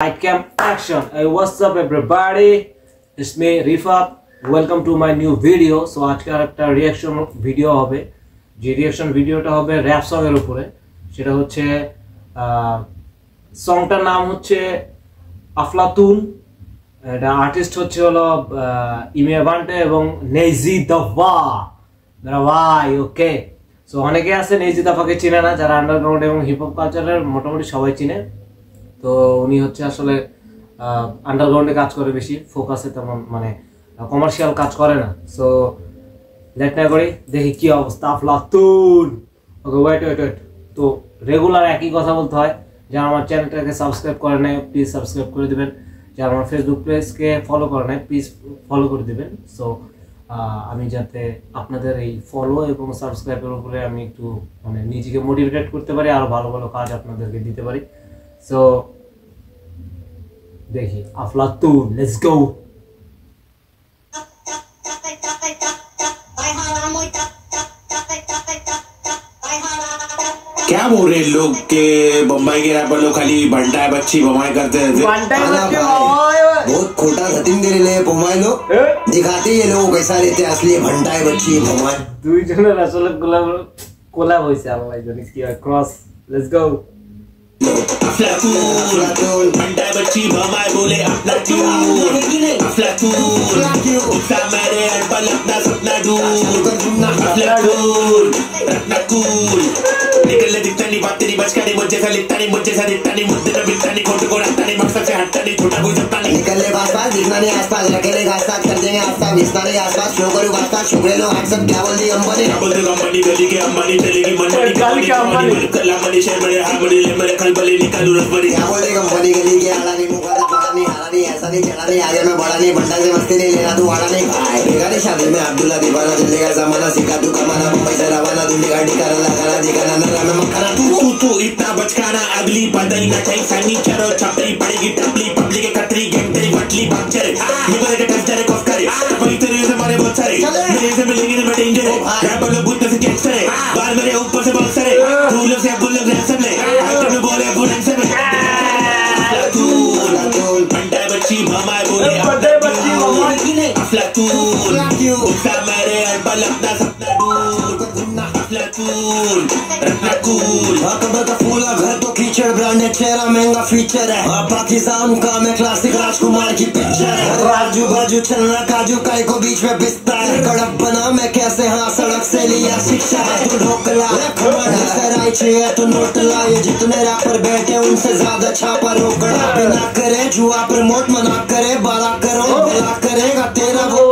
Light cam action. Hey, what's up everybody? It's me Rifat. Welcome to my new video. So আজকে একটা reaction video হবে। যে reaction ভিডিওটা হবে rap song এর উপরে। সেটা হচ্ছে সংটার নাম হচ্ছে আফলাতুন। এটা আর্টিস্ট হচ্ছে হলো ইমে বান্টে এবং নেজি দাফা। মেরা ভাই ওকে। সো অনেকে আছে নেজি দাফাকে চিনে না, যারা আন্ডারগ্রাউন্ড এবং হিপ হপ কালচারের মোটামুটি সবাই চিনে। তো উনি হচ্ছে আসলে আন্ডারগ্রাউন্ডে কাজ করে, বেশি ফোকাসে তেমন মানে কমার্শিয়াল কাজ করে না। সো লেট না করি দেখি কি অবস্থা আফলাতুন। Okay wait. তো রেগুলার একই কথা বলতে হয়, যারা আমার চ্যানেলটাকে সাবস্ক্রাইব করে নাই প্লিজ সাবস্ক্রাইব করে দিবেন, যারা আমার ফেসবুক পেজকে ফলো করে নাই প্লিজ ফলো করে দিবেন। সো আমি যাতে আপনাদের এই ফলো এবং সাবস্ক্রাইবের উপরে আমি একটু মানে নিজেকে মোটিভেট করতে পারি, আরো ভালো ভালো কাজ আপনাদেরকে দিতে পারি। সো দেখি আফলাতুন, লেটস গো। क्या बोल रहे लोग के बम्बई के रैपर लोग खाली भंटाए बच्ची बमाई करते हैं। बहुत खोटा सतिंग दे रहे बमाई लोग दिखाते ये लोग कैसा रहते असली भंटाए बच्ची बमाई। দুই জনের আসলে কোলাব হইছে আল্লাহ জানে কি হয়। Cross, let's go. अफलातून भंटाए बच्ची बमाई बोले अपना क्यों अफलातून उठा मेरे अड़पल अपना सपना दूर अफलातून रखना कूल निकल ले दिखता नहीं बात तेरी बचका नहीं मुझे सा लिखता नहीं मुझे सा दिखता नहीं मुद्दे पे बिकता नहीं खोट को रखता नहीं मकसद से हटता नहीं छोटा कोई सकता नहीं निकल ले पास पास दिखना नहीं आसपास रखेले घास-पास कर देंगे आसपास घिसना नहीं आसपास शो करूं घास-पास शुक्रे लो व्हाट्सएप क्या बोल दी अंबानी क्या बोल दे अंबानी गली के अंबानी चलेगी मंडी के अंबानी कला मनी शेर बड़े हां बड़े ले मेरे खलबली निकालू रसबड़ी क्या बोल दे कंपनी गली के आला नहीं मुकादा बड़ा नहीं हारा नहीं ऐसा नहीं चला नहीं आगे मैं बड़ा नहीं भंडा से मस्ती नहीं लेना तू वाला नहीं भाई बेगारी शादी में अब्दुल्ला दीवाना दिल्ली का जमाना सिखा तू कमाना मुंबई से रवाना दिल्ली गाड़ी का लगाना दिखाना ना मैं मखना तू इतना बचकाना अगली बदल ना चाहिए फर्नीचर और छपरी पड़ेगी टपली पब्लिक के कतरी गैंग तेरी बटली बंचर ये मेरे के टच तेरे कॉफ करे वही तेरे से मारे बहुत सारे मेरे से मिलेंगे ना मैं डेंजर रैपर लोग बुद्ध से गैंगस्टर है बाल मेरे ऊपर से बहुत सारे तू लोग से बुल लोग रैंसम ले आइटम में बोले बुल रैंसम है अफलातून भंटाए बच्ची बमाई बोले अपना अफलातून उठा मेरे अड़पल अपना सपना दूर अफलातून रखना कूल कबर का फूला घर तो कीचड़ ब्रांडेड चेहरा महंगा फीचर है पाकिस्तान का मैं क्लासिक राजकुमार की पिक्चर है राजू बाजू चलना काजू काय को बीच में बिस्तर कड़क बना मैं कैसे हाँ सड़क से लिया शिक्षा तू ढोकला सराय चाहिए तो नोट ला ये जितने रैपर बैठे उनसे ज्यादा छापा रोकड़ा बिना करे जुआ प्रमोट मना करे बाला करो भला करेगा तेरा वो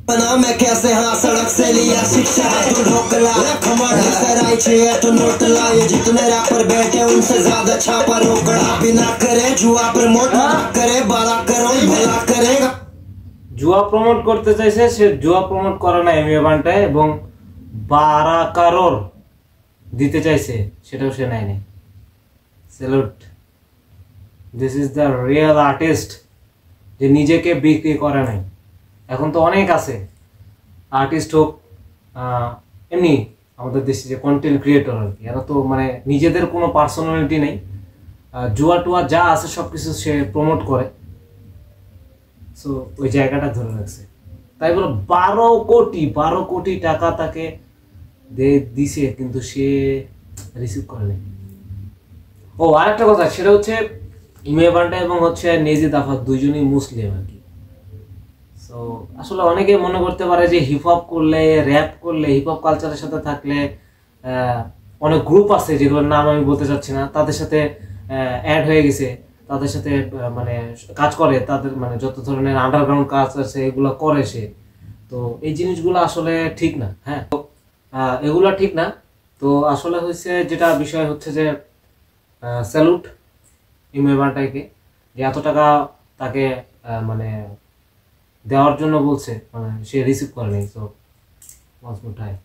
बना मैं कैसे हाँ सड़क से लिया शिक्षा तू ढोकला सराय चाहिए तो नोट ला ये जितने रैपर बैठे उनसे ज्यादा छापा रोकड़ा बिना करे जुआ प्रमोट मना करे बाला करो भला करेगा। জুয়া প্রমোট করতে চাইছে, সে জুয়া প্রমোট করে না এমএ বান্টায় এবং 12 কারোর দিতে চাইছে সেটাও সে নেয়নি। Salute, this is the real artist যে নিজেকে বিক্রি করে নাই। এখন তো অনেক আছে আর্টিস্ট হোক এমনি আমাদের দেশে যে কন্টেন্ট ক্রিয়েটর আর কি, এরা তো মানে নিজেদের কোনো পার্সোনালিটি নেই, জুয়া টুয়া যা আছে সব কিছু সে প্রমোট করে। সো ওই জায়গাটা ধরে রাখছে, তাই বলে 12 কোটি টাকা তাকে দিছে কিন্তু সে রিসিভ করেনি। ও আরেকটা কথা, সেটা হচ্ছে ইমে বান্টা এবং হচ্ছে নেজি দাফা দুইজনই মুসলিম আর কি। সো আসলে অনেকে মনে করতে পারে যে হিপ হপ করলে র্যাপ করলে হিপ হপ কালচারের সাথে থাকলে অনেক গ্রুপ আছে যেগুলোর নাম আমি বলতে চাচ্ছি না, তাদের সাথে অ্যাড হয়ে গেছে, তাদের সাথে মানে কাজ করে, তাদের মানে যত ধরনের আন্ডারগ্রাউন্ড কাজ আছে এগুলো করে সে। তো এই জিনিসগুলো আসলে ঠিক না। হ্যাঁ, এগুলো ঠিক না। তো আসলে হচ্ছে যেটা বিষয় হচ্ছে যে স্যালুট ইমে বান্টাকে যে এত টাকা তাকে মানে দেওয়ার জন্য বলছে, মানে সে রিসিভ করে নাই। সো ওয়ান্স মোর টাইম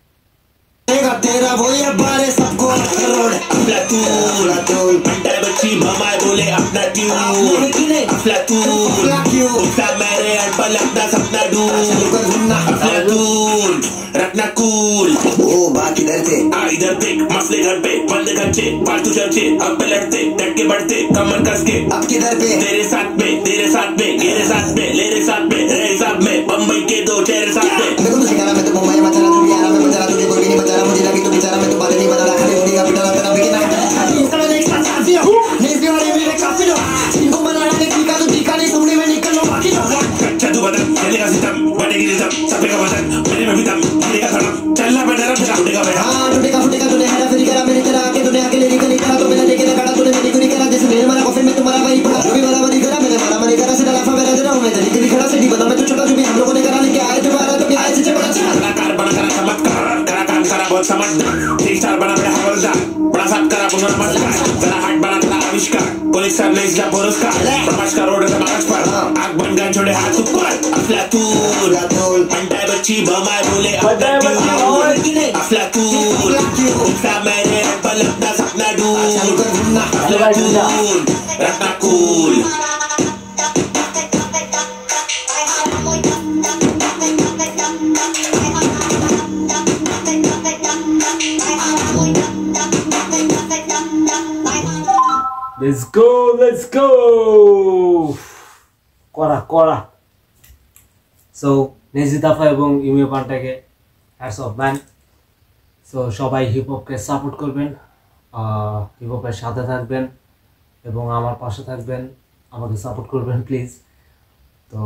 तेरा वो ये बारे सबको करोड़ अफलातून भंटाए बच्ची बमाई बोले अपना ट्यून अफ्लातून उठा मेरे अनपढ़ लगता सपना ढूंढ अफ्लातून रखना कूल ओ बाकी इधर थे इधर देख मसले घर पे बंद खर्चे फालतू चर्चे अब पे लड़ते डट के बढ़ते कमर कस के अब किधर पे तेरे साथ में मेरे साथ में लेरे साथ में रहे साथ में बम्बई के दो चेहरे साथ में देखो तू सिखाना मैं तो मुंबई में चला तू बिहार में बजा तुझे कोई नहीं बता रहा मुझे लगी तू बेचारा मैं तो बात नहीं बता रहा खाली उंगली का पिटारा तेरा बिगिना इसका मैं एक साथ साथी हूं नहीं भी वाले मेरे काफी लो इनको बनाना ने टीका तो टीका नहीं सुनने में निकल लो बाकी लो कच्चा तू बदन चलेगा सितम बनेगी रिदम सपे का बदन मेरे में भी दम मेरे का धड़म चलना मैं डरा फिर उठेगा मैं हां टूटेगा तूने हेरा फेरी करा मेरी तरह आके तूने आके लेरी करी करा तो मैंने देखे ना तूने मेरी गुरी करा जैसे मेरे मारा कॉफी में तुम्हारा भाई पड़ा भी मारा मरी करा मैंने मारा मरी करा से लाफा मेरा दे रहा हूं मैं तेरी गुरी खड़ा से डी बना मैं तो छोटा जो भी हम लोगों ने करा लेके आए तुम्हारा तो आए से बड़ा कलाकार बना करा चमत्कार करा काम करा बहुत समझदार थ्री स्टार बना बड़ा हवलदार बड़ा साथ करा पुनर्मस्कार जरा हाट बना करा आविष्कार पुलिस सर ने इसका पुरस्कार प्रकाश का रोड से मार्च पर आग बन गए छोड़े हाथ ऊपर अफ्लातून अंडा बच्ची बमाए बोले अफ्लातून उठा मेरे अनपढ़ लगता सपना ढूंढ अफ्लातून रखना कूल let's go করা সো নেজিত আফা এবং ইউমি পান্টাকে হ্যাটস অফ ম্যান সো সবাই হিপ হপকে সাপোর্ট করবেন হিপ হপের সাথে থাকবেন এবং আমার পাশে থাকবেন আমাকে সাপোর্ট করবেন প্লিজ তো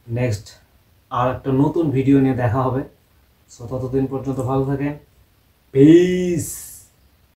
নেক্সট আর একটা নতুন ভিডিও নিয়ে দেখা হবে সো ততদিন পর্যন্ত ভালো থাকেন পিস